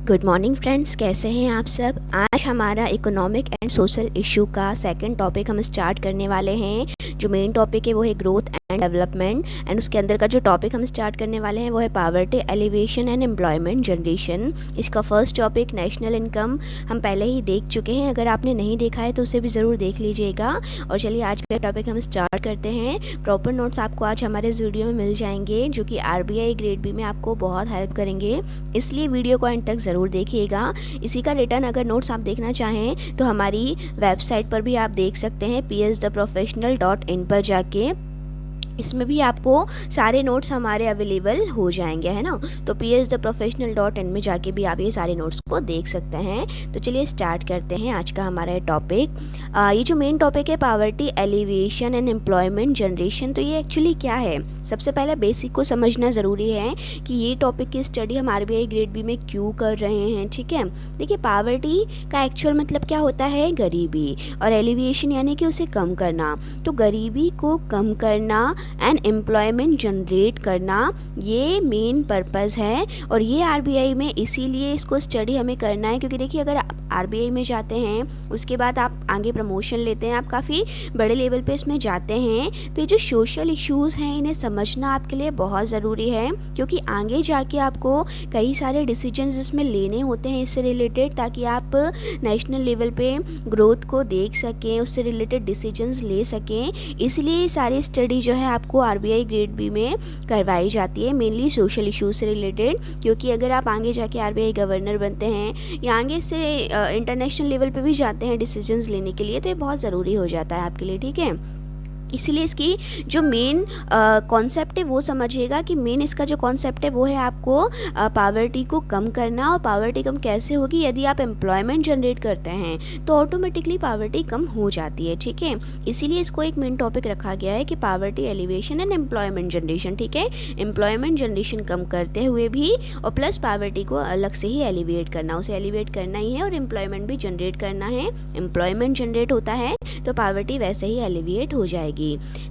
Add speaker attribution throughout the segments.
Speaker 1: Good morning friends, कैसे हैं आप सब। आज हमारा इकोनॉमिक एंड सोशल इशू का सेकंड टॉपिक हम स्टार्ट करने वाले हैं। जो मेन टॉपिक है वो है ग्रोथ एंड डेवलपमेंट, एंड उसके अंदर का जो टॉपिक हम स्टार्ट करने वाले हैं वो है poverty elevation and employment generation. इसका फर्स्ट टॉपिक नेशनल इनकम हम पहले ही देख चुके हैं, अगर आपने नहीं देखा है तो उसे भी ज़रूर देख लीजिएगा। और चलिए आज का टॉपिक हम स्टार्ट करते हैं। प्रॉपर नोट्स आपको आज हमारे इस वीडियो में मिल जाएंगे जो कि आरबीआई ग्रेड बी में आपको बहुत हेल्प करेंगे, इसलिए वीडियो को एंड तक ज़रूर देखिएगा। इसी का रिटर्न अगर नोट्स आप देखना चाहें तो हमारी वेबसाइट पर भी आप देख सकते हैं pstheprofessional.in पर जाके। इसमें भी आपको सारे नोट्स हमारे अवेलेबल हो जाएंगे, है ना। तो pstheprofessional.in में जाके भी आप ये सारे नोट्स को देख सकते हैं। तो चलिए स्टार्ट करते हैं आज का हमारा टॉपिक। ये जो मेन टॉपिक है poverty elevation and employment generation, तो ये एक्चुअली क्या है। सबसे पहले बेसिक को समझना ज़रूरी है कि ये टॉपिक की स्टडी हम आरबीआई ग्रेड बी में क्यों कर रहे हैं, ठीक है। देखिए, पावर्टी का एक्चुअल मतलब क्या होता है, गरीबी, और एलिवेशन यानी कि उसे कम करना। तो गरीबी को कम करना एंड एम्प्लॉयमेंट जनरेट करना, ये मेन पर्पस है। और ये आरबीआई में इसीलिए इसको स्टडी हमें करना है, क्योंकि देखिए अगर आप आरबीआई में जाते हैं उसके बाद आप आगे प्रमोशन लेते हैं, आप काफ़ी बड़े लेवल पे इसमें जाते हैं, तो ये जो सोशल इश्यूज़ हैं इन्हें समझना आपके लिए बहुत ज़रूरी है, क्योंकि आगे जाके आपको कई सारे डिसीजंस इसमें लेने होते हैं इससे रिलेटेड, ताकि आप नेशनल लेवल पे ग्रोथ को देख सकें, उससे रिलेटेड डिसीजंस ले सकें। इसलिए ये सारी स्टडी जो है आपको आरबीआई ग्रेड बी में करवाई जाती है, मेनली सोशल इश्यूज से रिलेटेड। क्योंकि अगर आप आगे जाके आरबीआई गवर्नर बनते हैं या आगे से इंटरनेशनल लेवल पे भी जाते हैं डिसीजंस लेने के लिए, तो ये बहुत ज़रूरी हो जाता है आपके लिए, ठीक है। इसीलिए इसकी जो मेन कॉन्सेप्ट है वो समझिएगा कि मेन इसका जो कॉन्सेप्ट है वो है आपको पावर्टी को कम करना। और पावर्टी कम कैसे होगी, यदि आप एम्प्लॉयमेंट जनरेट करते हैं तो ऑटोमेटिकली पावर्टी कम हो जाती है, ठीक है। इसीलिए इसको एक मेन टॉपिक रखा गया है कि poverty elevation and employment generation, ठीक है। एम्प्लॉयमेंट जनरेशन कम करते हुए भी और प्लस पावर्टी को अलग से ही एलिवेट करना, उसे एलिवेट करना ही है, और एम्प्लॉयमेंट भी जनरेट करना है। एम्प्लॉयमेंट जनरेट होता है तो पावर्टी वैसे ही एलिवेट हो जाएगी।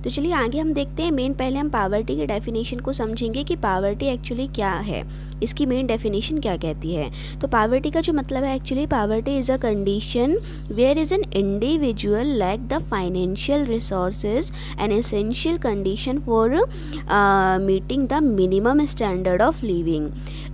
Speaker 1: तो चलिए आगे हम देखते हैं। मेन पहले हम पावर्टी के डेफिनेशन को समझेंगे कि पावर्टी एक्चुअली क्या है, इसकी मेन डेफिनेशन क्या कहती है। तो पावर्टी का जो मतलब है, actually poverty is a condition where is an individual lack the financial resources an essential condition for meeting the minimum standard of living.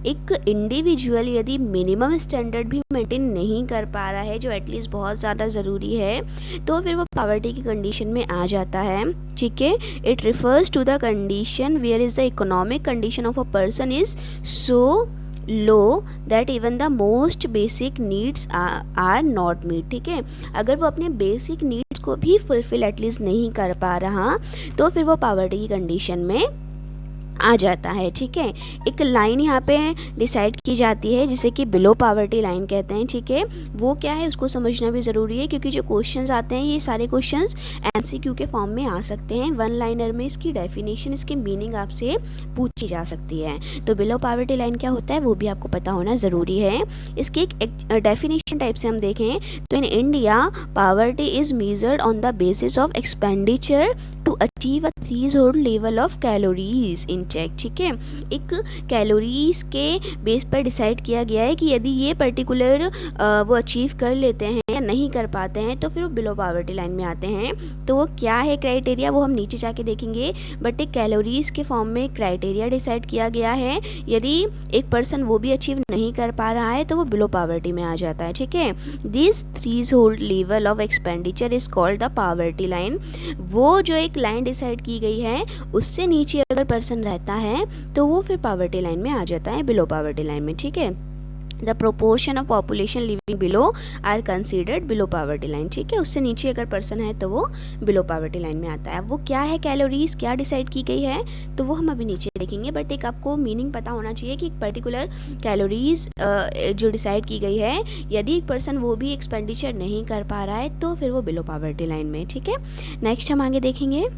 Speaker 1: एक इंडिविजुअल यदि मिनिमम स्टैंडर्ड भी मेंटेन नहीं कर पा रहा है, जो एटलीस्ट बहुत ज़्यादा ज़रूरी है, तो फिर वो पावर्टी की कंडीशन में आ जाता है, ठीक है। It refers to the condition where is the economic condition of a person is so low that even the most basic needs are not meet, ठीक है। अगर वो अपने बेसिक नीड्स को भी फुलफिल एटलीस्ट नहीं कर पा रहा, तो फिर वो पावर्टी की कंडीशन में आ जाता है, ठीक है। एक लाइन यहाँ पे डिसाइड की जाती है जिसे कि बिलो पावर्टी लाइन कहते हैं, ठीक है। वो क्या है उसको समझना भी ज़रूरी है, क्योंकि जो क्वेश्चंस आते हैं ये सारे क्वेश्चंस एमसीक्यू के फॉर्म में आ सकते हैं। वन लाइनर में इसकी डेफिनेशन, इसकी मीनिंग आपसे पूछी जा सकती है। तो बिलो पावर्टी लाइन क्या होता है वो भी आपको पता होना ज़रूरी है। इसकी एक डेफिनेशन टाइप से हम देखें तो in India poverty is measured on the basis of expenditure to achieve a threshold level of calories in check, ठीक है। एक कैलोरीज के बेस पर डिसाइड किया गया है कि यदि ये पर्टिकुलर वो अचीव कर लेते हैं या नहीं कर पाते हैं तो फिर वो बिलो पावर्टी लाइन में आते हैं। तो वो क्या है क्राइटेरिया, वो हम नीचे जाके देखेंगे, बट एक कैलोरीज के फॉर्म में क्राइटेरिया डिसाइड किया गया है। यदि एक पर्सन वो भी अचीव नहीं कर पा रहा है तो वो बिलो पावर्टी में आ जाता है, ठीक है। This threshold level of expenditure is called the poverty line. वो जो एक लाइन डिसाइड की गई है उससे नीचे अगर पर्सन रहता है तो वो फिर पावर्टी लाइन में आ जाता है, बिलो पावर्टी लाइन में, ठीक है। The proportion of population living below are considered below poverty line, ठीक है। उससे नीचे अगर पर्सन है तो वो बिलो पावर्टी लाइन में आता है। वो क्या है कैलोरीज, क्या डिसाइड की गई है, तो वो हम अभी नीचे देखेंगे, बट एक आपको मीनिंग पता होना चाहिए कि एक पर्टिकुलर कैलोरीज जो डिसाइड की गई है, यदि एक पर्सन वो भी एक्सपेंडिचर नहीं कर पा रहा है तो फिर वो बिलो पावर्टी लाइन में, ठीक है। नेक्स्ट हम आगे देखेंगे।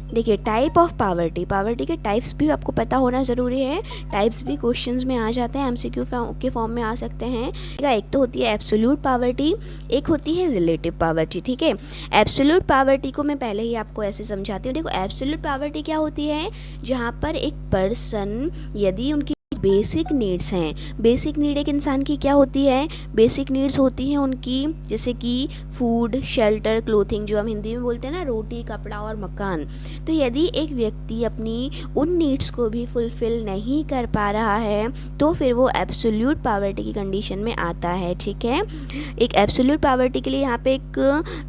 Speaker 1: देखिए टाइप ऑफ पावर्टी, पावर्टी के टाइप्स भी आपको पता होना ज़रूरी है। टाइप्स भी क्वेश्चंस में आ जाते हैं, एमसीक्यू के फॉर्म में आ सकते हैं। एक तो होती है एब्सोल्यूट पावर्टी, एक होती है रिलेटिव पावर्टी, ठीक है। एब्सोल्यूट पावर्टी को मैं पहले ही आपको ऐसे समझाती हूँ। देखो एब्सोल्यूट पावर्टी क्या होती है, जहाँ पर एक पर्सन यदि उनकी बेसिक नीड्स हैं। बेसिक नीड एक इंसान की क्या होती है? बेसिक नीड्स होती हैं उनकी, जैसे कि फूड, शेल्टर, क्लोथिंग, जो हम हिंदी में बोलते हैं ना, रोटी, कपड़ा और मकान। तो यदि एक व्यक्ति अपनी उन नीड्स को भी फुलफ़िल नहीं कर पा रहा है तो फिर वो एब्सोल्यूट पॉवर्टी की कंडीशन में आता है। ठीक है, एक एब्सोल्यूट पॉवर्टी के लिए यहाँ पे एक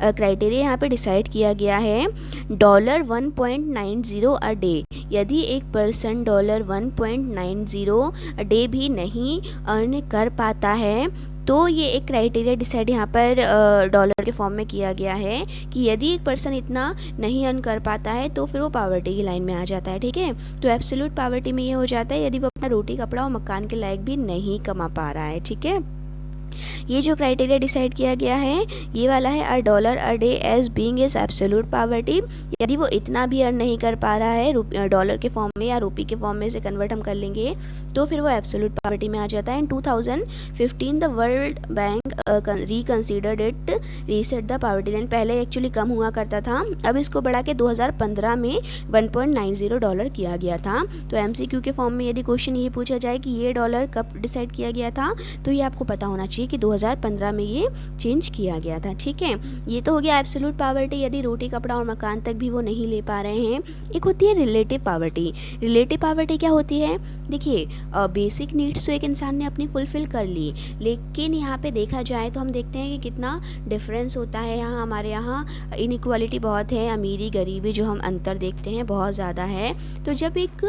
Speaker 1: क्राइटेरिया यहाँ पे डिसाइड किया गया है, $1.90 अ डे। यदि एक पर्सन $1.90 अ डे भी नहीं अर्न कर पाता है तो ये एक क्राइटेरिया डिसाइड यहाँ पर डॉलर के फॉर्म में किया गया है कि यदि एक पर्सन इतना नहीं अर्न कर पाता है तो फिर वो पॉवर्टी की लाइन में आ जाता है। ठीक है, तो एब्सोल्यूट पॉवर्टी में ये हो जाता है यदि वो अपना रोटी, कपड़ा और मकान के लायक भी नहीं कमा पा रहा है। ठीक है, ये जो क्राइटेरिया डिसाइड किया गया है ये वाला है, $1 a day as being is absolute poverty. यदि वो इतना भी अर्न नहीं कर पा रहा है डॉलर के फॉर्म में या रुपी के फॉर्म में से कन्वर्ट हम कर लेंगे तो फिर वो एब्सोल्यूट पॉवर्टी में आ जाता है। In 2015 the world bank reconsidered it reset the poverty line. पहले एक्चुअली कम हुआ करता था, अब इसको बढ़ा के 2015 में $1.90 किया गया था। तो MCQ के फॉर्म में यदि क्वेश्चन ये पूछा जाए कि ये डॉलर कब डिसाइड किया गया था तो ये आपको पता होना चाहिए कि 2015 में ये चेंज किया गया था। ठीक है, ये तो हो गया एब्सोल्यूट पॉवर्टी, यदि रोटी, कपड़ा और मकान तक भी वो नहीं ले पा रहे हैं। एक होती है रिलेटिव पॉवर्टी। रिलेटिव पॉवर्टी क्या होती है? देखिए, बेसिक नीड्स तो एक इंसान ने अपनी फुलफिल कर ली, लेकिन यहाँ पे देखा जाए तो हम देखते हैं कि कितना डिफरेंस होता है। यहाँ हमारे यहाँ इनइक्वालिटी बहुत है, अमीरी गरीबी जो हम अंतर देखते हैं बहुत ज़्यादा है। तो जब एक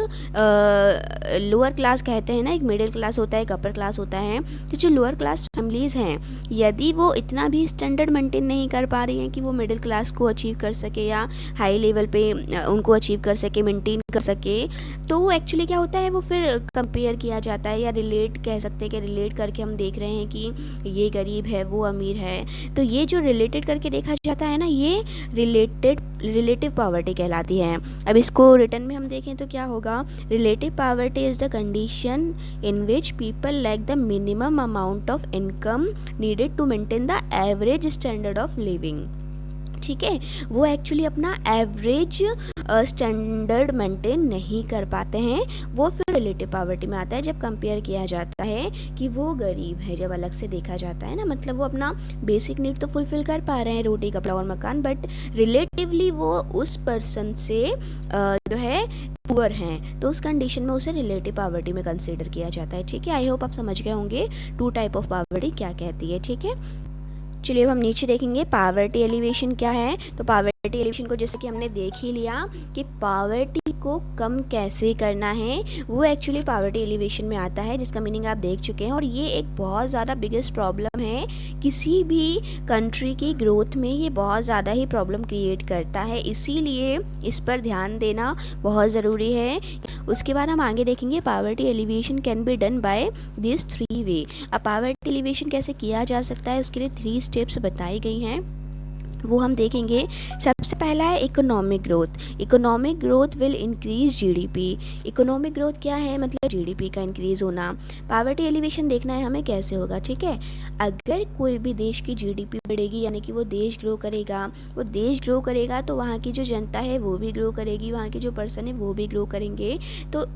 Speaker 1: लोअर क्लास कहते हैं ना, एक मिडिल क्लास होता है, एक अपर क्लास होता है, तो जो लोअर क्लास फैमिलीज़ हैं यदि वो इतना भी स्टैंडर्ड मेंटेन नहीं कर पा रही हैं कि वो मिडिल क्लास को अचीव कर सके या हाई लेवल पे उनको अचीव कर सके, मेंटेन कर सके, तो वो एक्चुअली क्या होता है, वो फिर कंपेयर किया जाता है या रिलेट कह सकते हैं कि रिलेट करके हम देख रहे हैं कि ये गरीब है, वो अमीर है। तो ये जो रिलेटेड करके देखा जाता है ना, ये रिलेटिव पॉवर्टी कहलाती है। अब इसको रिटर्न में हम देखें तो क्या होगा, relative poverty is the condition in which people lack the minimum amount of income needed to maintain the average standard of living. ठीक है, वो एक्चुअली अपना एवरेज स्टैंडर्ड मेंटेन नहीं कर पाते हैं, वो फिर रिलेटिव पॉवर्टी में आता है जब कंपेयर किया जाता है कि वो गरीब है, जब अलग से देखा जाता है ना, मतलब वो अपना बेसिक नीड तो फुलफिल कर पा रहे हैं, रोटी, कपड़ा और मकान, बट रिलेटिवली वो उस पर्सन से जो है पुअर हैं, तो उस कंडीशन में उसे रिलेटिव पॉवर्टी में कंसीडर किया जाता है। ठीक है, आई होप आप समझ गए होंगे टू टाइप ऑफ पॉवर्टी क्या कहती है। ठीक है, चलिए अब हम नीचे देखेंगे पॉवर्टी एलिवेशन क्या है। तो पॉवर्टी एलिवेशन को जैसे कि हमने देख ही लिया कि पॉवर्टी को कम कैसे करना है, वो एक्चुअली पॉवर्टी एलिवेशन में आता है, जिसका मीनिंग आप देख चुके हैं। और ये एक बहुत ज़्यादा बिगेस्ट प्रॉब्लम है किसी भी कंट्री की ग्रोथ में, ये बहुत ज़्यादा ही प्रॉब्लम क्रिएट करता है, इसीलिए इस पर ध्यान देना बहुत ज़रूरी है। उसके बाद हम आगे देखेंगे poverty alleviation can be done by this 3 वे। अब पॉवर्टी एलिवेशन कैसे किया जा सकता है, उसके लिए 3 स्टेप्स बताई गई हैं, वो हम देखेंगे। सबसे पहला है economic growth. Economic growth will increase GDP. Economic growth क्या है, मतलब जीडीपी का इंक्रीज होना। पॉवर्टी एलिवेशन देखना है हमें कैसे होगा। ठीक है, अगर कोई भी देश की जीडीपी बढ़ेगी यानी कि वो देश ग्रो करेगा, वो देश ग्रो करेगा तो वहाँ की जो जनता है वो भी ग्रो करेगी, वहाँ के जो पर्सन है वो भी ग्रो करेंगे। तो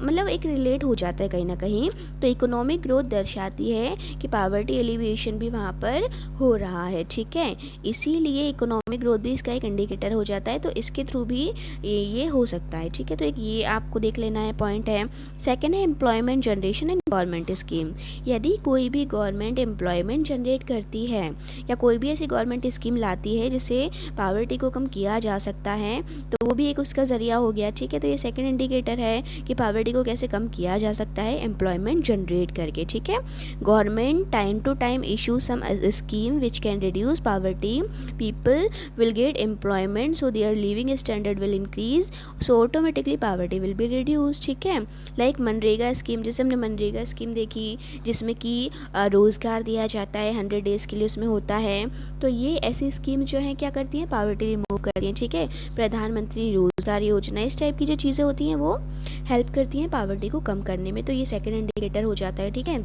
Speaker 1: मतलब एक रिलेट हो जाता है कहीं ना कहीं। तो इकोनॉमिक ग्रोथ दर्शाती है कि पॉवर्टी एलिवेशन भी वहाँ पर हो रहा है। ठीक है, इसीलिए इकोनॉमिक ग्रोथ भी इसका एक इंडिकेटर हो जाता है, तो इसके थ्रू भी ये हो सकता है। ठीक है, तो एक ये आपको देख लेना है पॉइंट है। सेकंड है employment generation and government scheme. यदि कोई भी गवर्नमेंट एम्प्लॉयमेंट जनरेट करती है या कोई भी ऐसी गवर्नमेंट स्कीम लाती है जिससे पॉवर्टी को कम किया जा सकता है, तो वो भी एक उसका जरिया हो गया। ठीक है, तो ये सेकंड इंडिकेटर है कि पॉवर्टी को कैसे कम किया जा सकता है, एम्प्लॉयमेंट जनरेट करके। ठीक है, government time to time issue some scheme which can reduce poverty, people will get employment so their living standard will increase, so automatically poverty will be reduced। ठीक है, लाइक मनरेगा स्कीम, जैसे हमने MNREGA scheme देखी जिसमें कि रोज़गार दिया जाता है 100 डेज़ के लिए उसमें होता है, तो ये ऐसी स्कीम जो है क्या करती है, पॉवर्टी रिमूव करती हैं। ठीक है, प्रधानमंत्री रोज़गार योजना, इस टाइप की जो चीज़ें होती हैं वो हेल्प करती हैं पॉवर्टी को कम करने में, तो ये सेकेंड इंडिकेटर हो जाता है। ठीक है,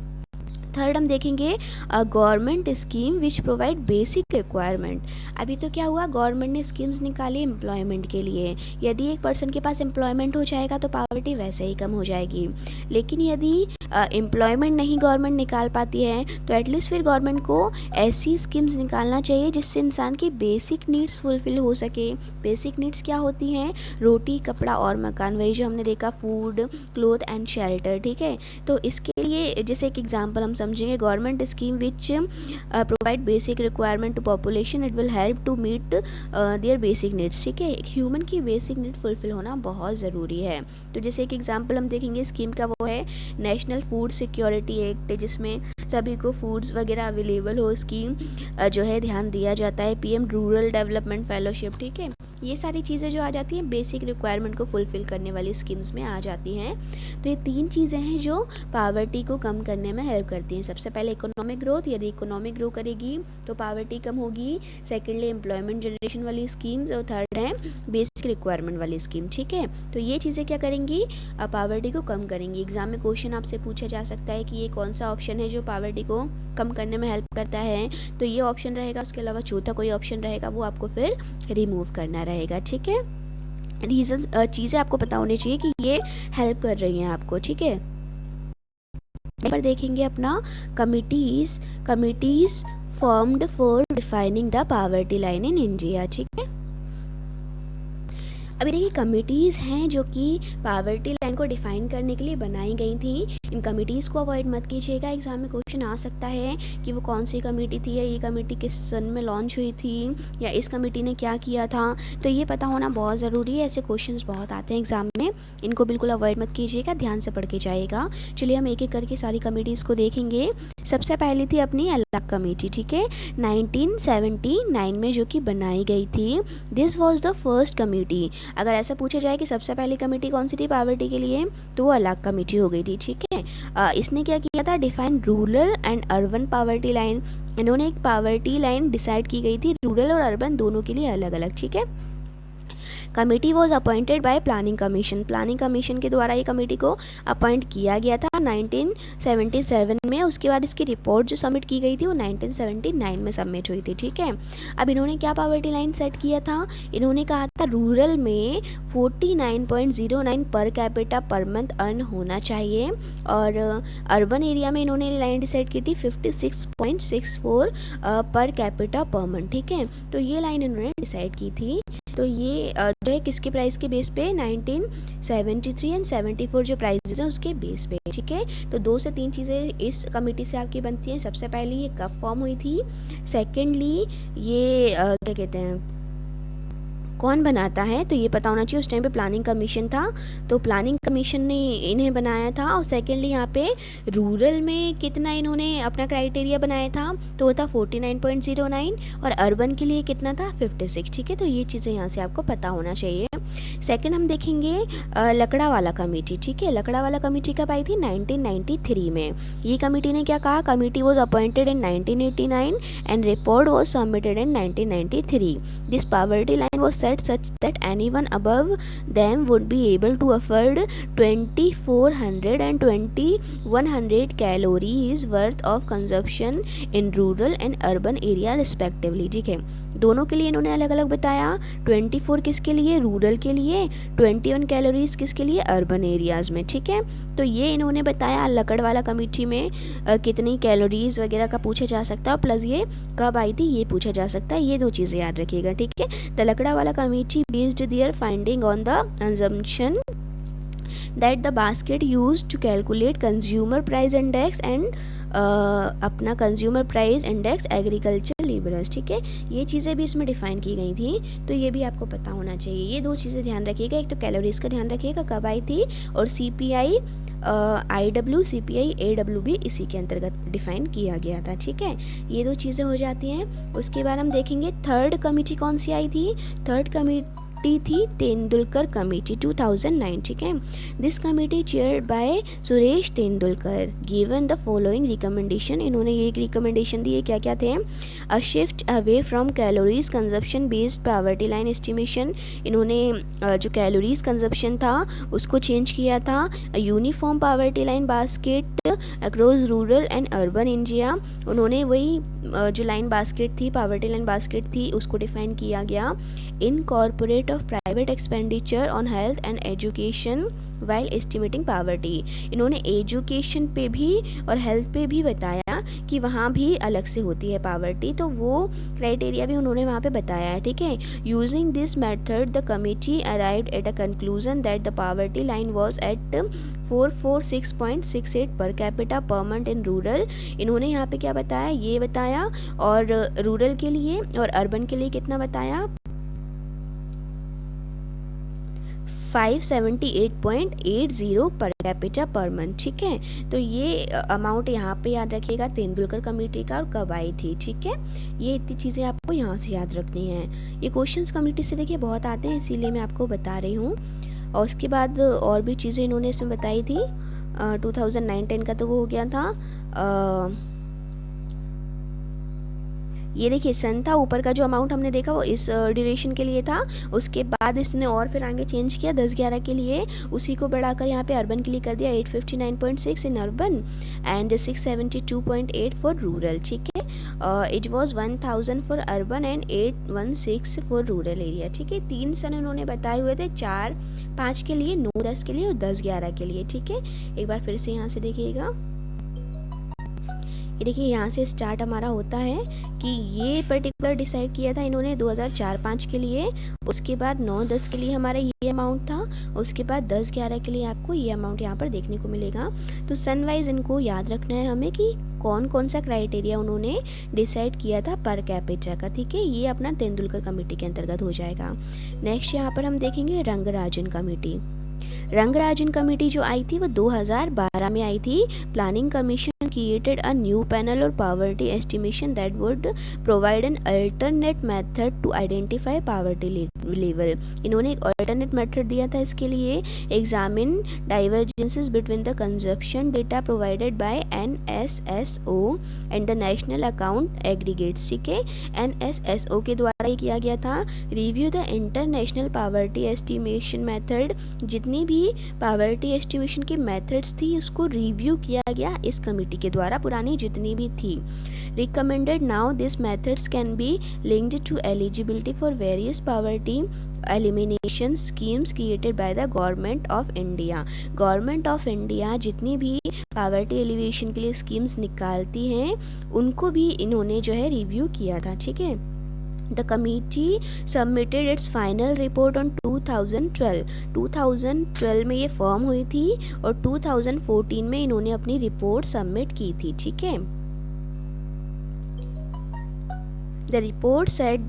Speaker 1: थर्ड हम देखेंगे government scheme which provide basic requirement. अभी तो क्या हुआ, गवर्नमेंट ने स्कीम्स निकाली एम्प्लॉयमेंट के लिए। यदि एक पर्सन के पास एम्प्लॉयमेंट हो जाएगा तो पॉवर्टी वैसे ही कम हो जाएगी। लेकिन यदि एम्प्लॉयमेंट नहीं गवर्नमेंट निकाल पाती है तो एटलीस्ट फिर गवर्नमेंट को ऐसी स्कीम्स निकालना चाहिए जिससे इंसान की बेसिक नीड्स फुलफिल हो सके। बेसिक नीड्स क्या होती हैं? रोटी, कपड़ा और मकान, वही जो हमने देखा, फूड, क्लोथ एंड शेल्टर। ठीक है, तो इसके लिए जैसे एक एग्जांपल हम समझेंगे, government scheme which provide basic requirement to population, it will help to meet their basic needs. ठीक है, एक ह्यूमन की बेसिक नीड फुलफिल होना बहुत ज़रूरी है। तो जैसे एक एग्जांपल हम देखेंगे स्कीम का, वो है नेशनल फूड सिक्योरिटी एक्ट, जिसमें सभी को फूड्स वगैरह अवेलेबल हो, स्कीम जो है ध्यान दिया जाता है। PM rural development fellowship. ठीक है, ये सारी चीज़ें जो आ जाती हैं बेसिक रिक्वायरमेंट को फुलफ़िल करने वाली स्कीम्स में आ जाती हैं। तो ये 3 चीज़ें हैं जो पावर्टी को कम करने में हेल्प करती हैं। सबसे पहले इकोनॉमिक ग्रोथ, यदि इकोनॉमिक ग्रो करेगी तो पावर्टी कम होगी। सेकेंडली एम्प्लॉयमेंट जनरेशन वाली स्कीम्स, और थर्ड है बेसिक रिक्वायरमेंट वाली स्कीम। ठीक है, तो ये चीज़ें क्या करेंगी, पावर्टी को कम करेंगी। एग्जाम में क्वेश्चन आपसे पूछा जा सकता है कि ये कौन सा ऑप्शन है जो पावर्टी को कम करने में हेल्प करता है, तो ये ऑप्शन रहेगा। उसके अलावा चौथा कोई ऑप्शन रहेगा, वो आपको फिर रिमूव करना रहेगा। ठीक है, रीजन चीज़ें आपको पता होनी चाहिए कि ये हेल्प कर रही हैं आपको। ठीक है, यहाँ पर देखेंगे अपना committees formed for defining the poverty line in India. ठीक है, अभी देखिए कमिटीज़ हैं जो कि पावर्टी लाइन को डिफाइन करने के लिए बनाई गई थी। इन कमिटीज़ को अवॉइड मत कीजिएगा, एग्जाम में क्वेश्चन आ सकता है कि वो कौन सी कमेटी थी, या ये कमेटी किस सन में लॉन्च हुई थी, या इस कमेटी ने क्या किया था। तो ये पता होना बहुत ज़रूरी है, ऐसे क्वेश्चंस बहुत आते हैं एग्जाम में, इनको बिल्कुल अवॉइड मत कीजिएगा, ध्यान से पढ़ के जाइएगा। चलिए हम एक एक करके सारी कमेटीज़ को देखेंगे। सबसे पहली थी अपनी अलग कमेटी। ठीक है, 1979 में जो कि बनाई गई थी। This was the first committee. अगर ऐसा पूछा जाए कि सबसे पहली कमेटी कौन सी थी पावर्टी के लिए, तो वो अलग कमेटी हो गई थी। ठीक है, इसने क्या किया था, define rural and urban poverty line. इन्होंने एक पावर्टी लाइन डिसाइड की गई थी रूरल और अर्बन दोनों के लिए अलग अलग। ठीक है, committee was appointed by planning commission. Planning commission के द्वारा ये कमेटी को अपॉइंट किया गया था 1977 में। उसके बाद इसकी रिपोर्ट जो सबमिट की गई थी वो 1979 में सबमिट हुई थी। ठीक है, अब इन्होंने क्या पावर्टी लाइन सेट किया था, इन्होंने कहा था रूरल में 49.09 per capita per month earn होना चाहिए, और अर्बन एरिया में इन्होंने लाइन डिसाइड की थी 56.64 पर कैपिटा पर मंथ। ठीक है, तो ये लाइन इन्होंने डिसाइड की थी। तो ये जो है किसके प्राइस के बेस पे, 1973 एंड 74 जो प्राइजेस हैं उसके बेस पे। ठीक है, तो 2 से 3 चीज़ें इस कमेटी से आपकी बनती हैं। सबसे पहले ये कब फॉर्म हुई थी, सेकेंडली ये क्या कहते हैं, कौन बनाता है, तो ये पता होना चाहिए। उस टाइम पे प्लानिंग कमीशन था, तो प्लानिंग कमीशन ने इन्हें बनाया था। और सेकेंडली यहाँ पे रूरल में कितना इन्होंने अपना क्राइटेरिया बनाया था, तो वो था 49.09, और अर्बन के लिए कितना था, 56। ठीक है, तो ये चीज़ें यहाँ से आपको पता होना चाहिए। सेकंड हम देखेंगे लकड़ा वाला कमेटी। ठीक है, लकड़ा वाला कमेटी कब आई थी, 1993 में। ये कमेटी ने क्या कहा, committee was appointed in 1989 and report was submitted in 1993। This poverty line was set such that anyone above them would be able to afford 2400 and 2100 calories worth of consumption in rural and urban area respectively. ठीक है, दोनों के लिए इन्होंने अलग अलग बताया। 24 किसके लिए, रूरल के लिए, 21 कैलोरीज किसके लिए, अर्बन एरियाज़ में। ठीक है, तो ये इन्होंने बताया। लकड़ वाला कमेटी में कितनी कैलोरीज वगैरह का पूछा जा सकता है, प्लस ये कब आई थी ये पूछा जा सकता है। ये 2 चीज़ें याद रखिएगा। ठीक है, the Lakdawala committee based their finding on the assumption that the basket used to calculate consumer price index and अपना consumer price index agriculture labourers. ठीक है, ये चीज़ें भी इसमें डिफाइन की गई थी, तो ये भी आपको पता होना चाहिए। ये 2 चीज़ें ध्यान रखिएगा, एक तो कैलोरीज का ध्यान रखिएगा कब आई थी, और CPI IW CPI AW भी इसी के अंतर्गत डिफाइन किया गया था। ठीक है, ये 2 चीज़ें हो जाती हैं। उसके बाद हम देखेंगे थर्ड कमेटी कौन सी आई थी। थर्ड कमेटी थी तेंदुलकर कमेटी 2009, ठीक है। This committee chaired by Suresh Tendulkar given the following recommendation, इन्होंने ये रिकमेंडेशन दिए, क्या क्या थे। अ shift away from calories consumption based poverty line estimation, इन्होंने जो कैलोरीज कंजप्शन था उसको चेंज किया था। Uniform poverty line basket across rural and urban India, उन्होंने वही जो लाइन बास्केट थी, पावर्टी लाइन बास्केट थी, उसको डिफाइन किया गया। Incorporate of private expenditure on health and education while estimating poverty, इन्होंने एजुकेशन पे भी और हेल्थ पे भी बताया कि वहाँ भी अलग से होती है पावर्टी, तो वो क्राइटेरिया भी उन्होंने वहाँ पे बताया है, ठीक है। Using this method the committee arrived at a conclusion that the poverty line was at 446.68 per capita per month in rural, इन्होंने यहाँ पे क्या बताया, ये बताया, और रूरल के लिए और अर्बन के लिए कितना बताया, 578.80 पर कैपिटा पर मंथ, ठीक है। तो ये अमाउंट यहाँ पे याद रखिएगा तेंदुलकर कमेटी का और कब आई थी, ठीक है। ये इतनी चीज़ें आपको यहाँ से याद रखनी हैं। ये क्वेश्चंस कमेटी से देखिए बहुत आते हैं, इसीलिए मैं आपको बता रही हूँ। और उसके बाद और भी चीज़ें इन्होंने इसमें बताई थी। 2009-10 का तो वो हो गया था। ये देखिए सन था, ऊपर का जो अमाउंट हमने देखा वो इस ड्यूरेशन के लिए था। उसके बाद इसने और फिर आगे चेंज किया 10-11 के लिए, उसी को बढ़ाकर यहाँ पे अर्बन के लिए कर दिया 859.6 in urban and 672.8 for rural, ठीक है। It was 1000 for urban and 816 for rural area, ठीक है। 3 सन उन्होंने बताए हुए थे, 4, 5 के लिए, 9, 10 के लिए और 10-11 के लिए, ठीक है। एक बार फिर से यहाँ से देखिएगा, ये देखिए यहाँ से स्टार्ट हमारा होता है कि ये पर्टिकुलर डिसाइड किया था इन्होंने 2004-5 के लिए, उसके बाद 9-10 के लिए हमारा ये अमाउंट था, उसके बाद 10-11 के लिए आपको ये अमाउंट यहाँ पर देखने को मिलेगा। तो सन वाइज इनको याद रखना है हमें कि कौन कौन सा क्राइटेरिया उन्होंने डिसाइड किया था पर कैपिटा का, ठीक है। ये अपना तेंदुलकर कमेटी के अंतर्गत हो जाएगा। नेक्स्ट यहाँ पर हम देखेंगे रंगराजन कमेटी। रंगराजन कमेटी जो आई थी वो 2012 में आई थी। Planning commission created a new panel or poverty estimation that would provide an alternate method to identify poverty level, इन्होंने एक alternate method दिया था इसके लिए, examine divergences between the consumption data provided by NSSO and the national account aggregates, ठीक है। NSSO के द्वारा ये किया गया था। review the international poverty estimation method, जितनी भी poverty estimation की methods थी उसको review किया गया इस कमेटी के द्वारा, पुरानी जितनी भी थी। Recommended now these methods can be linked to eligibility for various poverty elimination schemes created by the Government of India. Government of India जितनी भी poverty elimination के लिए स्कीम्स निकालती हैं उनको भी इन्होंने जो है रिव्यू किया था, ठीक है। The committee submitted its final report on 2012. 2012 में ये फॉर्म हुई थी और 2014 में इन्होंने अपनी रिपोर्ट सबमिट की थी, ठीक है। The report said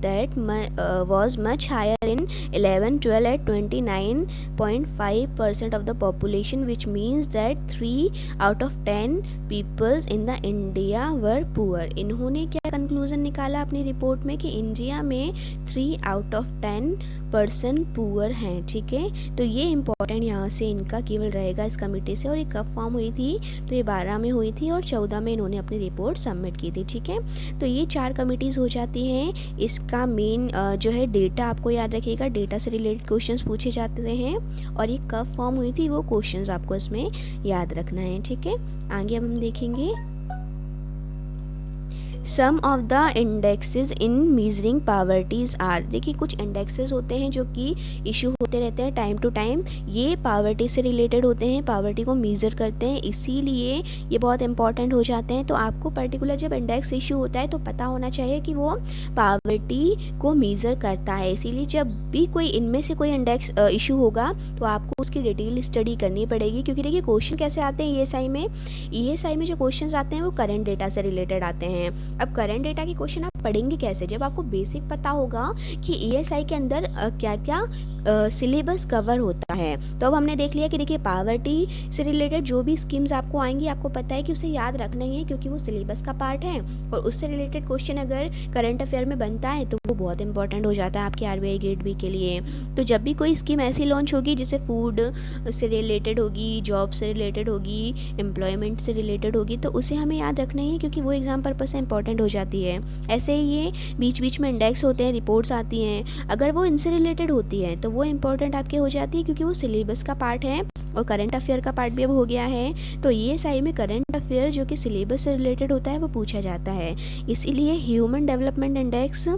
Speaker 1: that was much higher in 11-12 at 29.5% of the population, which means that 3 out of 10 peoples in the India were poor. इन्होंने क्या कंक्लूजन निकाला अपनी रिपोर्ट में कि इंडिया में 3 out of 10% पुअर हैं, ठीक है। तो ये इम्पोर्टेंट यहाँ से इनका केवल रहेगा इस कमेटी से। और ये कब फॉर्म हुई थी, तो ये 12 में हुई थी और 14 में इन्होंने अपनी रिपोर्ट सबमिट की थी, ठीक है। तो ये 4 कमेटीज़ हो जाती हैं। इसका मेन जो है डेटा आपको याद रखिएगा, डेटा से रिलेटेड क्वेश्चंस पूछे जाते हैं और ये कब फॉर्म हुई थी वो क्वेश्चंस आपको इसमें याद रखना है, ठीक है। आगे अब हम देखेंगे some of the indexes in measuring poverties are. देखिए कुछ इंडेक्सेस होते हैं जो कि इशू होते रहते हैं टाइम टू टाइम, ये पावर्टी से रिलेटेड होते हैं, पावर्टी को मीज़र करते हैं, इसीलिए ये बहुत इंपॉर्टेंट हो जाते हैं। तो आपको पर्टिकुलर जब इंडेक्स इशू होता है तो पता होना चाहिए कि वो पावर्टी को मीज़र करता है, इसीलिए जब भी कोई इनमें से कोई इंडेक्स इशू होगा तो आपको उसकी डिटेल स्टडी करनी पड़ेगी। क्योंकि देखिए क्वेश्चन कैसे आते हैं ईएसआई में जो क्वेश्चन आते हैं वो करंट डेटा से रिलेटेड आते हैं। अब करंट डेटा के क्वेश्चन आप पढ़ेंगे कैसे? जब आपको बेसिक पता होगा कि ईएसआई के अंदर क्या क्या सिलेबस कवर होता है। तो अब हमने देख लिया कि देखिए पावर्टी से रिलेटेड जो भी स्कीम्स आपको आएंगी आपको पता है कि उसे याद रखना ही है, क्योंकि वो सिलेबस का पार्ट है और उससे रिलेटेड क्वेश्चन अगर करंट अफेयर में बनता है तो वो बहुत इंपॉर्टेंट हो जाता है आपके आरबीआई ग्रेड बी के लिए। तो जब भी कोई स्कीम ऐसी लॉन्च होगी जिसे फूड से रिलेटेड होगी, जॉब से रिलेटेड होगी, एम्प्लॉयमेंट से रिलेटेड होगी, तो उसे हमें याद रखना ही है, क्योंकि वो एग्जाम पर्पस से इंपॉर्टेंट हो जाती है। ऐसे ही ये बीच बीच में इंडेक्स होते हैं, रिपोर्ट्स आती हैं, अगर वो इनसे रिलेटेड होती है तो वो इंपॉर्टेंट आपके हो जाती है, क्योंकि वो सिलेबस का पार्ट है और करंट अफेयर का पार्ट भी अब हो गया है। तो ये साई में करंट अफेयर जो कि सिलेबस से रिलेटेड होता है वो पूछा जाता है। इसीलिए ह्यूमन डेवलपमेंट इंडेक्स,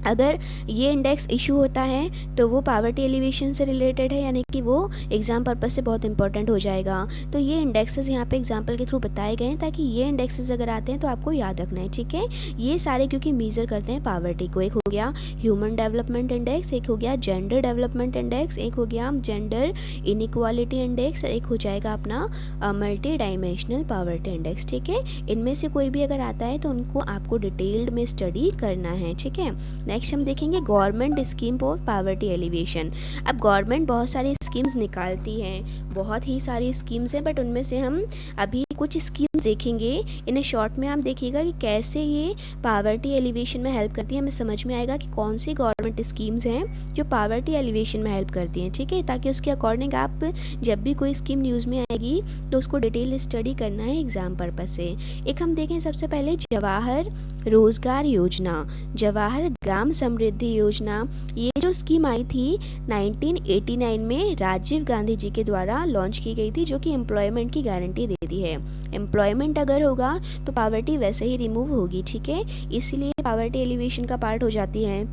Speaker 1: अगर ये इंडेक्स इशू होता है तो वो पावर्टी एलिवेशन से रिलेटेड है, यानी कि वो एग्ज़ाम पर्पस से बहुत इंपॉर्टेंट हो जाएगा। तो ये इंडेक्सेस यहाँ पे एग्जांपल के थ्रू बताए गए हैं, ताकि ये इंडेक्सेस अगर आते हैं तो आपको याद रखना है, ठीक है। ये सारे क्योंकि मेजर करते हैं पावर्टी को। एक हो गया ह्यूमन डेवलपमेंट इंडेक्स, एक हो गया जेंडर डेवलपमेंट इंडेक्स, एक हो गया जेंडर इनइक्वालिटी इंडेक्स, एक हो जाएगा अपना मल्टी डायमेंशनल पावर्टी इंडेक्स, ठीक है। इनमें से कोई भी अगर आता है तो उनको आपको डिटेल्ड में स्टडी करना है, ठीक है। नेक्स्ट हम देखेंगे government scheme for poverty elevation. अब गवर्नमेंट बहुत सारी स्कीम्स निकालती हैं, बहुत ही सारी स्कीम्स हैं, बट उनमें से हम अभी कुछ स्कीम्स देखेंगे। इन्हें शॉर्ट में आप देखिएगा कि कैसे ये पावर्टी एलिवेशन में हेल्प करती है, हमें समझ में आएगा कि कौन सी गवर्नमेंट स्कीम्स हैं जो पावर्टी एलिवेशन में हेल्प करती हैं, ठीक है। ताकि उसके अकॉर्डिंग आप जब भी कोई स्कीम न्यूज़ में आएगी तो उसको डिटेल स्टडी करना है एग्जाम पर्पज से। एक हम देखें सबसे पहले जवाहर रोजगार योजना, जवाहर ग्राम समृद्धि योजना। ये जो स्कीम आई थी 1989 में राजीव गांधी जी के द्वारा लॉन्च की गई थी, जो कि एम्प्लॉयमेंट की गारंटी देती है। एम्प्लॉयमेंट अगर होगा तो पावर्टी वैसे ही रिमूव होगी, ठीक है। इसलिए पावर्टी एलिवेशन का पार्ट हो जाती है।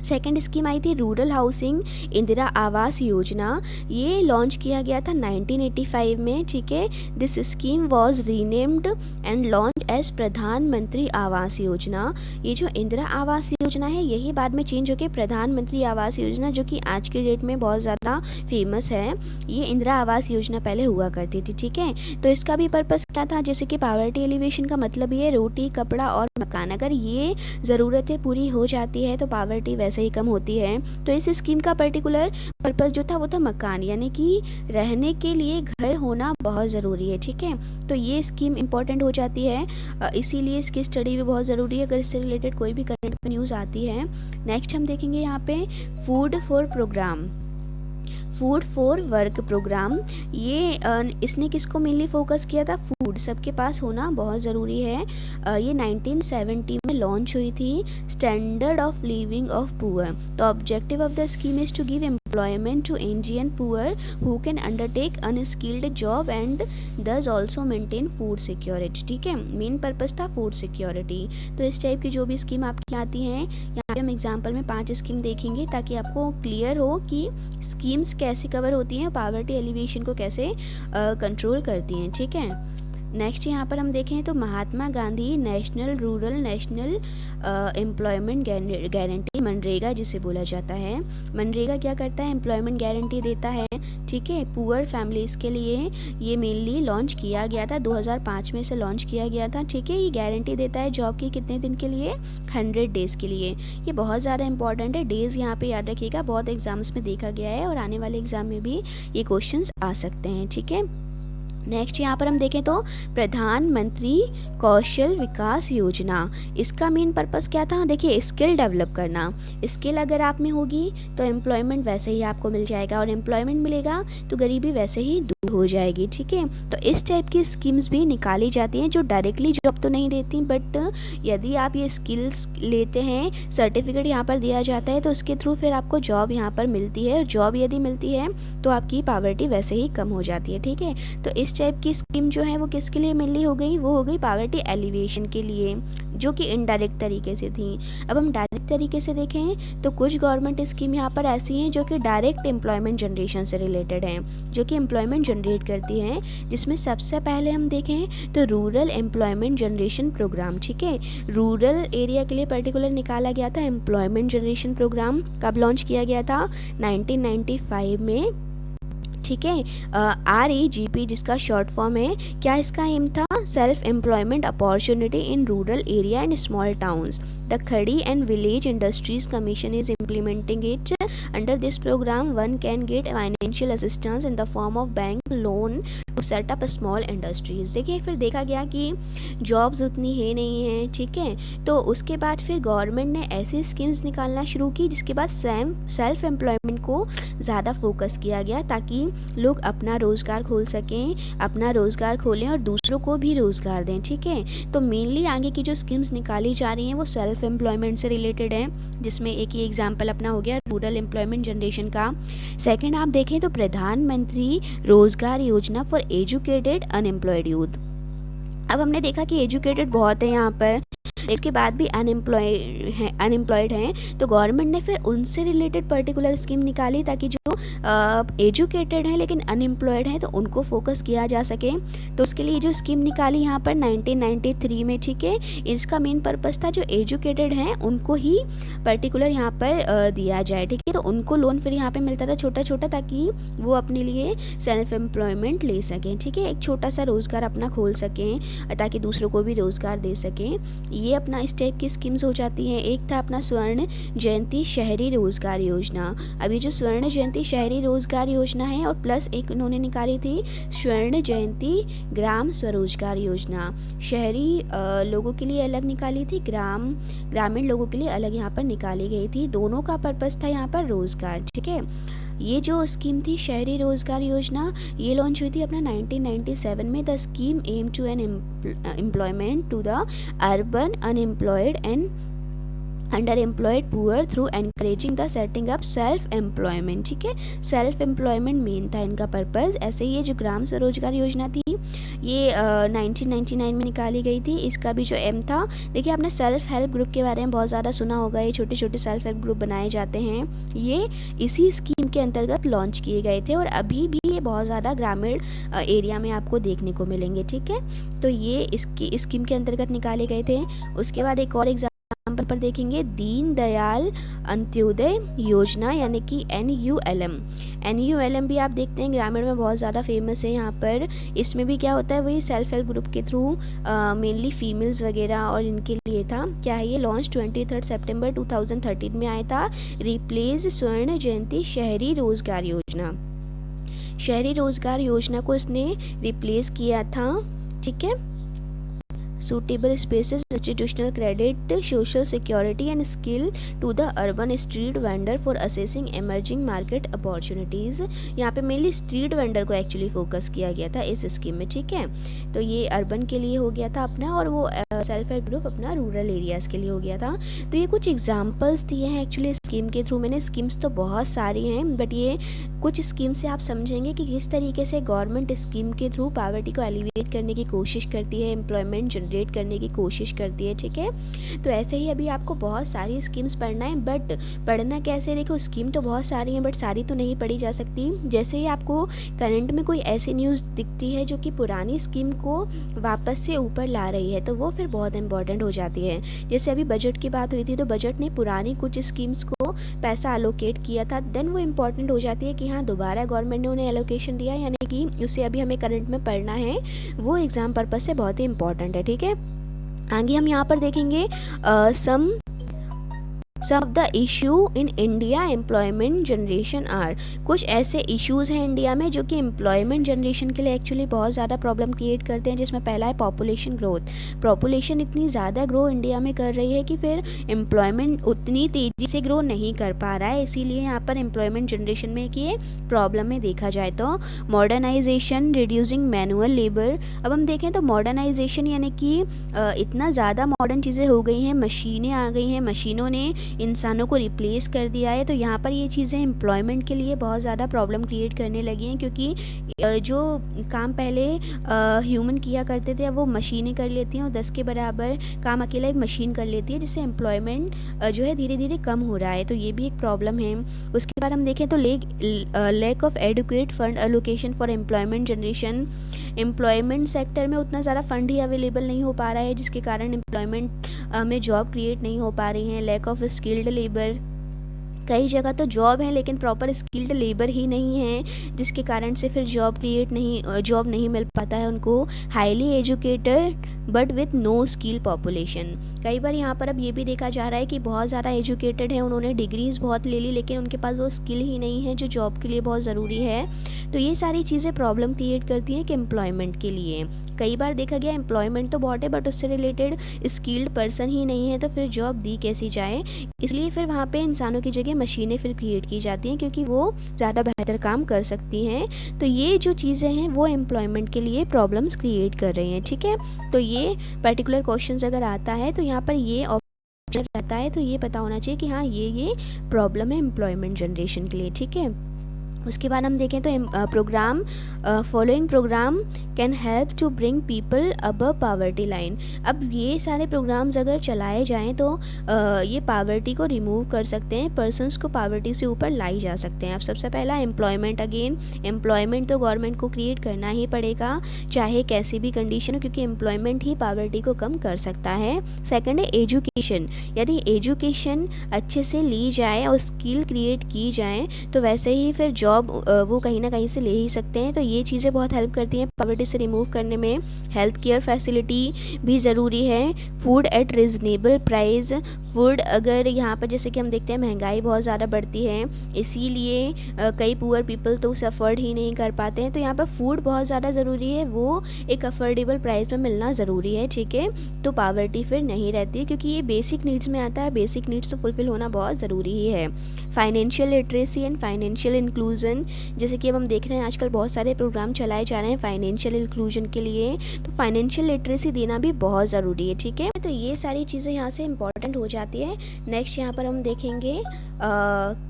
Speaker 1: सेकेंड स्कीम आई थी रूरल हाउसिंग इंदिरा आवास योजना। ये लॉन्च किया गया था 1985 में, ठीक है। This scheme was renamed and launch as Pradhan Mantri Awas योजना। ये जो इंदिरा आवास योजना है यही बाद में चेंज होकर प्रधानमंत्री आवास योजना, जो कि आज के डेट में बहुत ज़्यादा फेमस है। ये इंदिरा आवास योजना पहले हुआ करती थी, ठीक है। तो इसका भी पर्पज़ क्या था, जैसे कि पावर्टी एलिवेशन का मतलब ये रोटी, कपड़ा और मकान, अगर ये ज़रूरतें पूरी हो जाती है तो पावर्टी वैसे ही कम होती है। तो इस स्कीम का पर्टिकुलर पर्पस जो था वो था मकान, यानी कि रहने के लिए घर होना बहुत ज़रूरी है, ठीक है। तो ये स्कीम इंपॉर्टेंट हो जाती है, इसीलिए इसकी स्टडी भी बहुत ज़रूरी है अगर इससे रिलेटेड कोई भी करंट न्यूज़ आती है। नेक्स्ट हम देखेंगे यहाँ पे food for program, food for work program. ये इसने किसको मेनली फोकस किया था, फूड सबके पास होना बहुत ज़रूरी है। ये 1970 में लॉन्च हुई थी, standard of living of poor. तो objective of the scheme is to give employment to Indian poor who can undertake unskilled job and this also maintain food security, ठीक है। मेन पर्पज़ था फूड सिक्योरिटी। तो इस type की जो भी scheme आपकी आती हैं, यहाँ पे हम एग्जाम्पल में 5 स्कीम देखेंगे ताकि आपको क्लियर हो कि स्कीम्स कैसे कवर होती हैं, पावर्टी एलिवेशन को कैसे कंट्रोल करती हैं, ठीक है। नेक्स्ट यहाँ पर हम देखें तो Mahatma Gandhi national rural national employment guarantee, MNREGA जिसे बोला जाता है। मनरेगा क्या करता है, एम्प्लॉयमेंट गारंटी देता है, ठीक है, पुअर फैमिलीज़ के लिए। ये मेनली लॉन्च किया गया था 2005 में से लॉन्च किया गया था, ठीक है। ये गारंटी देता है जॉब की कितने दिन के लिए, 100 डेज़ के लिए। ये बहुत ज़्यादा इंपॉर्टेंट है, डेज़ यहाँ पे याद रखिएगा, बहुत एग्जाम्स में देखा गया है और आने वाले एग्जाम में भी ये क्वेश्चंस आ सकते हैं, ठीक है। नेक्स्ट यहाँ पर हम देखें तो प्रधानमंत्री कौशल विकास योजना। इसका मेन पर्पस क्या था, देखिए स्किल डेवलप करना। स्किल अगर आप में होगी तो एम्प्लॉयमेंट वैसे ही आपको मिल जाएगा, और एम्प्लॉयमेंट मिलेगा तो गरीबी वैसे ही दूर हो जाएगी, ठीक है। तो इस टाइप की स्कीम्स भी निकाली जाती हैं जो डायरेक्टली जॉब तो नहीं देती, बट यदि आप ये स्किल्स लेते हैं, सर्टिफिकेट यहाँ पर दिया जाता है तो उसके थ्रू फिर आपको जॉब यहाँ पर मिलती है। जॉब यदि मिलती है तो आपकी पावर्टी वैसे ही कम हो जाती है, ठीक है। तो इस टाइप की स्कीम जो है वो किसके लिए मेनली हो गई, वो हो गई पावर्टी एलिवेशन के लिए, जो कि इनडायरेक्ट तरीके से थी। अब हम डायरेक्ट तरीके से देखें तो कुछ गवर्नमेंट स्कीम यहाँ पर ऐसी हैं जो कि डायरेक्ट एम्प्लॉयमेंट जनरेशन से रिलेटेड हैं, जो कि एम्प्लॉयमेंट जनरेट करती हैं। जिसमें सबसे पहले हम देखें तो रूरल एम्प्लॉयमेंट जनरेशन प्रोग्राम, ठीक है। रूरल एरिया के लिए पर्टिकुलर निकाला गया था एम्प्लॉयमेंट जनरेशन प्रोग्राम। कब लॉन्च किया गया था, 1995 में, ठीक है। REGP जिसका शॉर्ट फॉर्म है, क्या इसका एम था, self-employment opportunity in rural area and small towns. The Khadi and Village Industries Commission is implementing it. Under this program, one can get financial assistance in the form of bank loan to set up small industries. देखिए फिर देखा गया कि jobs उतनी है नहीं है, ठीक है, तो उसके बाद फिर गवर्नमेंट ने ऐसी स्कीम्स निकालना शुरू की जिसके बाद सेल्फ एम्प्लॉयमेंट को ज़्यादा फोकस किया गया ताकि लोग अपना रोज़गार खोल सकें, अपना रोज़गार खोलें और दूसरों को भी रोज़गार दें, ठीक है। तो मेनली आगे की जो स्कीम्स निकाली जा रही हैं वो सेल्फ एम्प्लॉयमेंट से रिलेटेड है, जिसमें एक ही एग्जाम्पल अपना हो गया रूरल एम्प्लॉयमेंट जनरेशन का। सेकंड आप देखें तो प्रधानमंत्री रोज़गार योजना फॉर एजुकेटेड अनएम्प्लॉयड यूथ। अब हमने देखा कि एजुकेटेड बहुत है यहाँ पर, इसके बाद भी अनएम्प्लॉयड हैं, तो गवर्नमेंट ने फिर उनसे रिलेटेड पर्टिकुलर स्कीम निकाली ताकि जो एजुकेटेड हैं लेकिन अनएम्प्लॉयड हैं तो उनको फोकस किया जा सके। तो उसके लिए जो स्कीम निकाली यहाँ पर 1993 में, ठीक है, इसका मेन पर्पस था जो एजुकेटेड हैं उनको ही पर्टिकुलर यहाँ पर दिया जाए, ठीक है। तो उनको लोन फिर यहाँ पे मिलता था छोटा छोटा ताकि वो अपने लिए सेल्फ एम्प्लॉयमेंट ले सकें, ठीक है, एक छोटा सा रोज़गार अपना खोल सकें ताकि दूसरों को भी रोज़गार दे सकें। ये अपना इस टाइप की स्कीम्स हो जाती हैं। एक था अपना स्वर्ण जयंती शहरी रोज़गार योजना। अभी जो स्वर्ण जयंती शहरी रोज़गार योजना है और प्लस एक उन्होंने निकाली थी स्वर्ण जयंती ग्राम स्वरोजगार योजना। शहरी लोगों के लिए अलग निकाली थी, ग्रामीण लोगों के लिए अलग यहाँ पर निकाली गई थी। दोनों का पर्पस था यहाँ पर रोज़गार, ठीक है। ये जो स्कीम थी शहरी रोज़गार योजना, ये लॉन्च हुई थी अपना 1997 में। The scheme aim to an employment to the urban unemployed and under employed poor through encouraging the setting up self employment, ठीक है। सेल्फ एम्प्लॉयमेंट मेन था इनका पर्पस। ऐसे ही ये जो ग्राम स्वरोजगार योजना थी ये 1999 में निकाली गई थी। इसका भी जो एम था, देखिए आपने सेल्फ हेल्प ग्रुप के बारे में बहुत ज़्यादा सुना होगा, ये छोटे छोटे सेल्फ हेल्प ग्रुप बनाए जाते हैं, ये इसी स्कीम के अंतर्गत लॉन्च किए गए थे और अभी भी ये बहुत ज़्यादा ग्रामीण एरिया में आपको देखने को मिलेंगे, ठीक है। तो ये इसकी स्कीम के अंतर्गत निकाले गए थे। उसके बाद एक और एग्जाम्पल पर देखेंगे दीन दयाल अंत्योदय योजना यानी कि NULM भी आप देखते हैं ग्रामीण में बहुत ज़्यादा फेमस है यहाँ पर। इसमें भी क्या होता है, वही सेल्फ हेल्प ग्रुप के थ्रू मेनली फीमेल्स वगैरह और इनके लिए था। क्या है ये लॉन्च 23 सितंबर 2013 में आया था। रिप्लेस स्वर्ण जयंती शहरी रोज़गार योजना, शहरी रोज़गार योजना को इसने रिप्लेस किया था, ठीक है। suitable spaces, institutional credit, social security and skill to the urban street vendor for assessing emerging market opportunities। यहाँ पे मेनली स्ट्रीट वेंडर को एक्चुअली फोकस किया गया था इस स्कीम में, ठीक है। तो ये अर्बन के लिए हो गया था अपना और वो सेल्फ हेल्प ग्रुप अपना रूरल एरियाज़ के लिए हो गया था। तो ये कुछ एग्जाम्पल्स दिए हैं एक्चुअली स्कीम के थ्रू मैंने। स्कीम्स तो बहुत सारी हैं बट ये कुछ स्कीम से आप समझेंगे कि किस तरीके से गवर्नमेंट स्कीम के थ्रू पॉवर्टी को एलिवेट करने की कोशिश करती है, एम्प्लॉयमेंट जनरेट करने की कोशिश करती है, ठीक है। तो ऐसे ही अभी आपको बहुत सारी स्कीम्स पढ़ना है, बट पढ़ना कैसे, देखो स्कीम तो बहुत सारी हैं बट सारी तो नहीं पढ़ी जा सकती। जैसे ही आपको करंट में कोई ऐसी न्यूज़ दिखती है जो कि पुरानी स्कीम को वापस से ऊपर ला रही है तो वो फिर बहुत इंपॉर्टेंट हो जाती है। जैसे अभी बजट की बात हुई थी तो बजट ने पुरानी कुछ स्कीम्स को पैसा एलोकेट किया था, देन वो इम्पॉर्टेंट हो जाती है कि हाँ दोबारा गवर्नमेंट ने उन्हें एलोकेशन दिया, यानी कि उसे अभी हमें करंट में पढ़ना है, वो एग्ज़ाम पर्पस से बहुत ही इंपॉर्टेंट है, ठीक है। आगे हम यहाँ पर देखेंगे some of the issue in India employment generation are. कुछ ऐसे इश्यूज़ हैं इंडिया में जो कि एम्प्लॉयमेंट जनरेशन के लिए एक्चुअली बहुत ज़्यादा प्रॉब्लम क्रिएट करते हैं, जिसमें पहला है पॉपुलेशन ग्रोथ। पॉपुलेशन इतनी ज़्यादा ग्रो इंडिया में कर रही है कि फिर एम्प्लॉयमेंट उतनी तेज़ी से ग्रो नहीं कर पा रहा है, इसीलिए यहाँ पर एम्प्लॉयमेंट जनरेशन में कि ये प्रॉब्लम में देखा जाए तो मॉडर्नाइजेशन रिड्यूसिंग मैनुअल लेबर। अब हम देखें तो मॉडर्नाइजेशन यानी कि इतना ज़्यादा मॉडर्न चीज़ें हो गई हैं, मशीनें आ गई हैं, मशीनों ने इंसानों को रिप्लेस कर दिया है, तो यहाँ पर ये चीज़ें एम्प्लॉयमेंट के लिए बहुत ज़्यादा प्रॉब्लम क्रिएट करने लगी हैं, क्योंकि जो काम पहले ह्यूमन किया करते थे अब वो मशीनें कर लेती हैं और 10 के बराबर काम अकेला एक मशीन कर लेती है, जिससे एम्प्लॉयमेंट जो है धीरे धीरे कम हो रहा है, तो ये भी एक प्रॉब्लम है। उसके बाद हम देखें तो lack of adequate fund allocation for employment generation. Employment sector में उतना ज़्यादा फंड ही अवेलेबल नहीं हो पा रहा है, जिसके कारण एम्प्लॉयमेंट में जॉब क्रिएट नहीं हो पा रही हैं। लैक ऑफ स्किल्ड लेबर, कई जगह तो जॉब है लेकिन प्रॉपर स्किल्ड लेबर ही नहीं है, जिसके कारण से फिर जॉब नहीं मिल पाता है उनको। Highly educated but with no skill population. कई बार यहाँ पर अब ये भी देखा जा रहा है कि बहुत ज़्यादा एजुकेटेड है, उन्होंने डिग्रीज़ बहुत ले ली लेकिन उनके पास वो स्किल ही नहीं है जो जॉब के लिए बहुत ज़रूरी है। तो ये सारी चीज़ें प्रॉब्लम क्रिएट करती हैं कि एम्प्लॉयमेंट के लिए। कई बार देखा गया एम्प्लॉयमेंट तो बहुत है बट उससे रिलेटेड स्किल्ड पर्सन ही नहीं है, तो फिर जॉब दी कैसी जाए। इसलिए फिर वहाँ पे इंसानों की जगह मशीनें फिर क्रिएट की जाती हैं क्योंकि वो ज़्यादा बेहतर काम कर सकती हैं। तो ये जो चीज़ें हैं वो एम्प्लॉयमेंट के लिए प्रॉब्लम्स क्रिएट कर रही हैं, ठीक है। तो ये पर्टिकुलर क्वेश्चन अगर आता है तो यहाँ पर ये ऑप्शन रहता है, तो ये पता होना चाहिए कि हाँ ये प्रॉब्लम है एम्प्लॉयमेंट जनरेशन के लिए, ठीक है। उसके बाद हम देखें तो program following program can help to bring people above poverty line. अब ये सारे प्रोग्राम्स अगर चलाए जाएं तो ये पावर्टी को रिमूव कर सकते हैं, पर्सन्स को पावर्टी से ऊपर लाई जा सकते हैं। अब सबसे पहला एम्प्लॉयमेंट, अगेन एम्प्लॉयमेंट तो गवर्नमेंट को क्रिएट करना ही पड़ेगा चाहे कैसी भी कंडीशन हो, क्योंकि एम्प्लॉयमेंट ही पावर्टी को कम कर सकता है। सेकेंड है एजुकेशन, यदि एजुकेशन अच्छे से ली जाए और स्किल क्रिएट की जाए तो वैसे ही फिर जॉब वो कहीं ना कहीं से ले ही सकते हैं। तो ये चीज़ें बहुत हेल्प करती हैं पॉवर्टी से रिमूव करने में। हेल्थ केयर फैसिलिटी भी ज़रूरी है। Food at reasonable price, food अगर यहाँ पर जैसे कि हम देखते हैं महंगाई बहुत ज़्यादा बढ़ती है, इसीलिए कई पुअर पीपल तो उसे अफोर्ड ही नहीं कर पाते हैं। तो यहाँ पर फूड बहुत ज़्यादा ज़रूरी है, वो एक अफोर्डेबल प्राइस में मिलना ज़रूरी है, ठीक है। तो पावर्टी फिर नहीं रहती है क्योंकि ये बेसिक नीड्स में आता है, बेसिक नीड्स तो फुलफिल होना बहुत ज़रूरी ही है। Financial literacy and financial inclusion, जैसे कि अब हम देख रहे हैं आजकल बहुत सारे प्रोग्राम चलाए जा रहे हैं फाइनेंशियल इंक्लूजन के लिए, तो फाइनेंशियल लिटरेसी देना भी बहुत ज़रूरी है, ठीक है। तो ये सारी चीज़ें यहाँ से इंपॉर्टेंट हो जाती है। नेक्स्ट यहाँ पर हम देखेंगे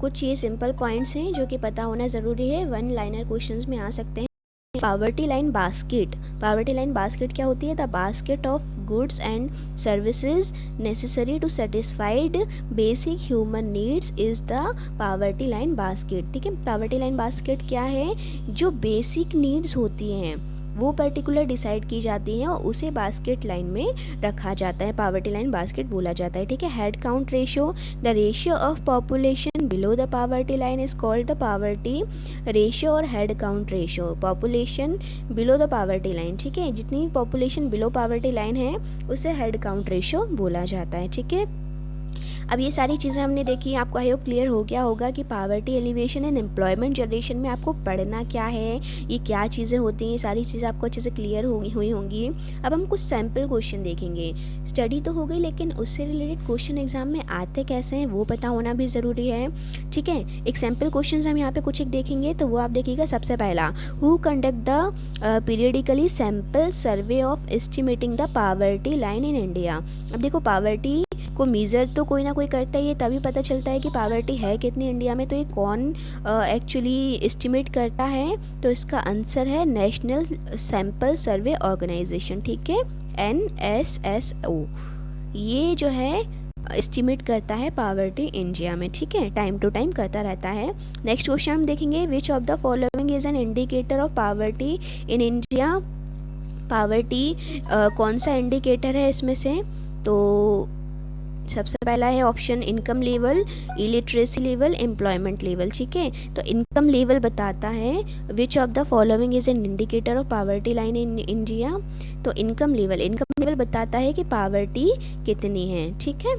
Speaker 1: कुछ ये सिंपल पॉइंट्स हैं जो कि पता होना ज़रूरी है, वन लाइनर क्वेश्चंस में आ सकते हैं। Poverty line basket, poverty line basket क्या होती है? The basket of goods and services necessary to satisfied basic human needs is the poverty line basket, ठीक है। पावर्टी लाइन बास्केट क्या है? जो बेसिक नीड्स होती हैं वो पर्टिकुलर डिसाइड की जाती हैं और उसे बास्केट लाइन में रखा जाता है, पावर्टी लाइन बास्केट बोला जाता है, ठीक है। Head count ratio, the ratio of population below the poverty line is called the poverty ratio और head count ratio. Population below the poverty line, ठीक है, जितनी पॉपुलेशन बिलो पावर्टी लाइन है उसे हेड काउंट रेशियो बोला जाता है, ठीक है। अब ये सारी चीज़ें हमने देखी, आपको आई होप क्लियर हो गया होगा कि poverty elevation and employment generation में आपको पढ़ना क्या है, ये क्या चीज़ें होती हैं, ये सारी चीज़ें आपको अच्छे से क्लियर हुई होंगी। अब हम कुछ सैम्पल क्वेश्चन देखेंगे। स्टडी तो हो गई लेकिन उससे रिलेटेड क्वेश्चन एग्जाम में आते कैसे हैं वो पता होना भी ज़रूरी है, ठीक है। एक सैम्पल क्वेश्चन हम यहाँ पे कुछ एक देखेंगे, तो वो आप देखिएगा। सबसे पहला, who conduct the periodically sample survey of estimating the poverty line in India. अब देखो पावर्टी को मेज़र तो कोई ना कोई करता ही है, तभी पता चलता है कि पावर्टी है कितनी इंडिया में। तो ये कौन एक्चुअली एस्टिमेट करता है? तो इसका आंसर है नेशनल सैम्पल सर्वे ऑर्गेनाइजेशन, ठीक है, NSSO। ये जो है एस्टिमेट करता है पावर्टी इंडिया में, ठीक है, टाइम टू टाइम करता रहता है। नेक्स्ट क्वेश्चन हम देखेंगे, विच of the following is an indicator of poverty in India. Poverty कौन सा इंडिकेटर है इसमें से? तो सबसे पहला है option income level, illiteracy level, employment level, ठीक है। तो इनकम लेवल बताता है विच of the following is an indicator of poverty line in India. तो इनकम लेवल बताता है कि पावर्टी कितनी है, ठीक है।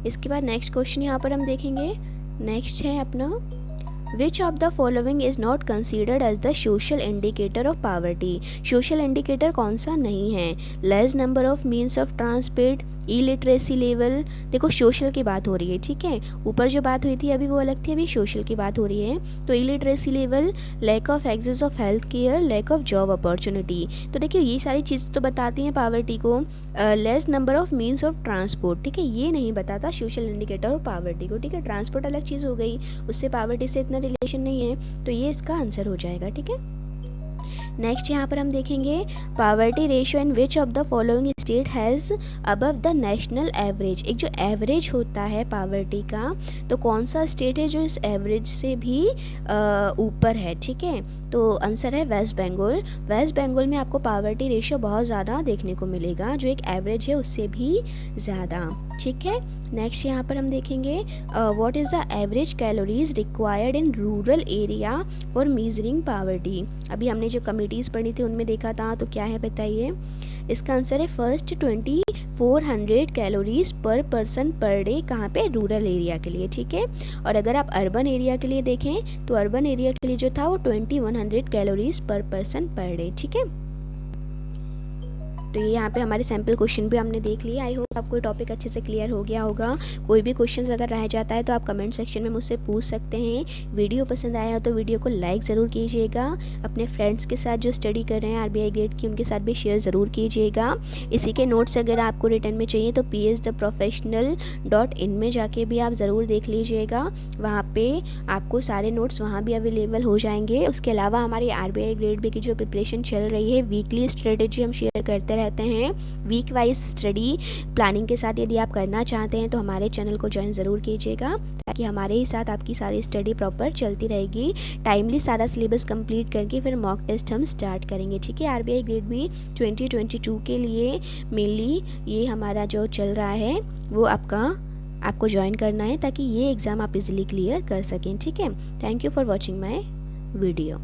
Speaker 1: इसके बाद नेक्स्ट क्वेश्चन यहाँ पर हम देखेंगे। नेक्स्ट है अपना, which of the following is not considered as the social indicator of poverty. Social indicator कौन सा नहीं है? Less number of means of transport, illiteracy level. देखो सोशल की बात हो रही है, ठीक है, ऊपर जो बात हुई थी अभी वो अलग थी, अभी सोशल की बात हो रही है। तो illiteracy level, lack of access of health care, lack of job opportunity. तो देखिए ये सारी चीज़ें तो बताती हैं पावर्टी को। Less number of means of transport, ठीक है, ये नहीं बताता सोशल इंडिकेटर ऑफ पावर्टी को, ठीक है। ट्रांसपोर्ट अलग चीज़ हो गई, उससे पावर्टी से इतना रिलेशन नहीं है, तो ये इसका आंसर हो जाएगा, ठीक है। नेक्स्ट यहाँ पर हम देखेंगे, poverty ratio in which of the following state has above the national average. एक जो एवरेज होता है पावर्टी का, तो कौन सा स्टेट है जो इस एवरेज से भी ऊपर है, ठीक है। तो आंसर है वेस्ट बंगाल। वेस्ट बंगाल में आपको पावर्टी रेशियो बहुत ज़्यादा देखने को मिलेगा, जो एक एवरेज है उससे भी ज़्यादा। ठीक है, नेक्स्ट यहाँ पर हम देखेंगे what is the average calories required in rural area for measuring poverty. अभी हमने जो कमिटीज़ पढ़ी थी उनमें देखा था, तो क्या है बताइए। इसका आंसर है फर्स्ट 2400 कैलोरीज पर पर्सन पर डे, कहाँ पे, रूरल एरिया के लिए। ठीक है, और अगर आप अर्बन एरिया के लिए देखें तो अर्बन एरिया के लिए जो था वो 2100 कैलोरीज पर पर्सन पर डे। ठीक है, तो ये यहाँ पे हमारे सैम्पल क्वेश्चन भी हमने देख लिए। आई होप आपको टॉपिक अच्छे से क्लियर हो गया होगा। कोई भी क्वेश्चन अगर रह जाता है तो आप कमेंट सेक्शन में मुझसे पूछ सकते हैं। वीडियो पसंद आया तो वीडियो को लाइक ज़रूर कीजिएगा। अपने फ्रेंड्स के साथ जो स्टडी कर रहे हैं RBI ग्रेड की, उनके साथ भी शेयर ज़रूर कीजिएगा। इसी के नोट्स अगर आपको रिटर्न में चाहिए तो ps.theprofessional.in में जाके भी आप ज़रूर देख लीजिएगा। वहाँ पर आपको सारे नोट्स वहाँ भी अवेलेबल हो जाएंगे। उसके अलावा हमारी RBI ग्रेड बी की जो प्रिपरेशन चल रही है, वीकली स्ट्रेटेजी हम शेयर करते रहते हैं। वीक वाइज स्टडी प्लानिंग के साथ यदि आप करना चाहते हैं तो हमारे चैनल को ज्वाइन ज़रूर कीजिएगा, ताकि हमारे ही साथ आपकी सारी स्टडी प्रॉपर चलती रहेगी। टाइमली सारा सिलेबस कंप्लीट करके फिर मॉक टेस्ट हम स्टार्ट करेंगे। ठीक है, RBI ग्रेड बी 2022 के लिए मेनली ये हमारा जो चल रहा है वो आपको ज्वाइन करना है, ताकि ये एग्ज़ाम आप इजीली क्लियर कर सकें। ठीक है, thank you for watching my video.